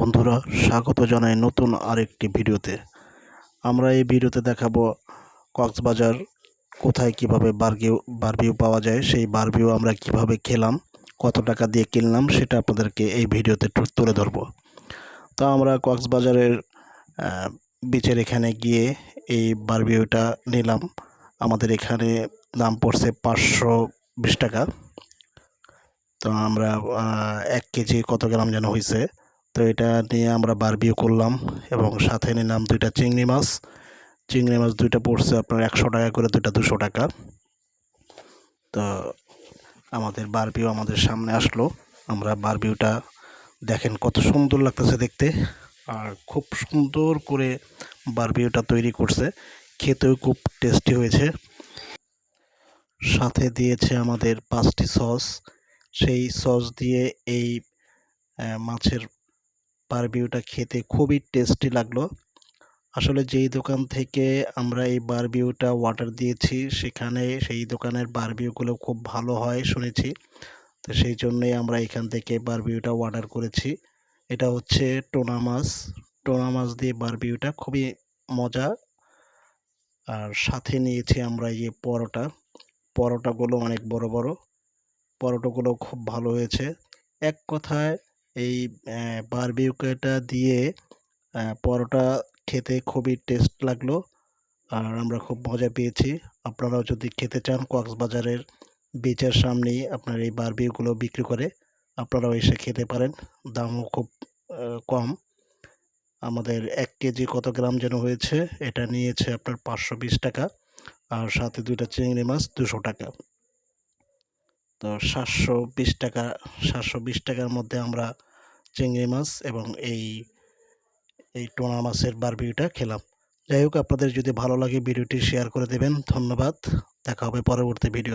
বন্ধুরা, স্বাগত জানাই নতুন আরেকটি ভিডিওতে। আমরা এই ভিডিওতে দেখাবো কক্সবাজার কোথায় কিভাবে বারবিকিউ পাওয়া যায়, সেই বারবিকিউ আমরা কিভাবে খেলাম, কত টাকা দিয়ে কিনলাম সেটা আপনাদেরকে এই ভিডিওতে তুলে ধরবো। তো আমরা কক্সবাজারের বিচের এখানে গিয়ে এই বারবিকিউটা নিলাম। আমাদের এখানে দাম পড়ছে 520 টাকা। তো আমরা 1 কেজি কত গ্রাম যেন হয়েছে, তো এটা নিয়ে আমরা বারবিকিউ করলাম এবং সাথে নিলাম 2টা চিংড়ি মাছ। চিংড়ি মাছ 2টা পড়ছে আপনার 100 টাকা করে, 2টা 200 টাকা। তো আমাদের বারবিকিউ আমাদের সামনে আসলো। আমরা বারবিকিউটা দেখেন কত সুন্দর লাগতেছে দেখতে, আর খুব সুন্দর করে বারবিকিউটা তৈরি করছে, খেতেও খুব টেস্টি হয়েছে। সাথে দিয়েছে আমাদের 5টি সস। সেই সস দিয়ে এই মাছের বারবিকিউটা খেতে খুবই টেস্টি লাগলো। আসলে যেই দোকান থেকে আমরা এই বারবিকিউটা অর্ডার দিয়েছি, সেখানে সেই দোকানের বারবিকিউগুলো খুব ভালো হয় শুনেছি। তো সেই জন্যই আমরা এখান থেকে বারবিকিউটা অর্ডার করেছি। এটা হচ্ছে টোনা মাছ। টোনা মাছ দিয়ে বারবিকিউটা খুবই মজা। আর সাথে নিয়েছি আমরা এই যে পরোটাগুলো অনেক বড় বড়। পরোটাগুলো খুব ভালো হয়েছে। এক কথায় এই বারবিকিউটা দিয়ে পরোটা খেতে খুবই টেস্ট লাগলো, আর আমরা খুব মজা পেয়েছি। আপনারাও যদি খেতে চান, কক্সবাজারের বিচের সামনেই আপনার এই বারবিকিউগুলো বিক্রি করে, আপনারাও এসে খেতে পারেন। দামও খুব কম। আমাদের 1 কেজি কত গ্রাম যেন হয়েছে, এটা নিয়েছে আপনার 520 টাকা, আর সাথে 2টা চিংড়ি মাছ 200 টাকা। তো 720 টাকার মধ্যে আমরা চিংড়ি মাছ এবং এই টোনা মাছের বারবিকিউটা খেলাম। যাই হোক, আপনাদের যদি ভালো লাগে ভিডিওটি শেয়ার করে দেবেন। ধন্যবাদ। দেখা হবে পরবর্তী ভিডিও।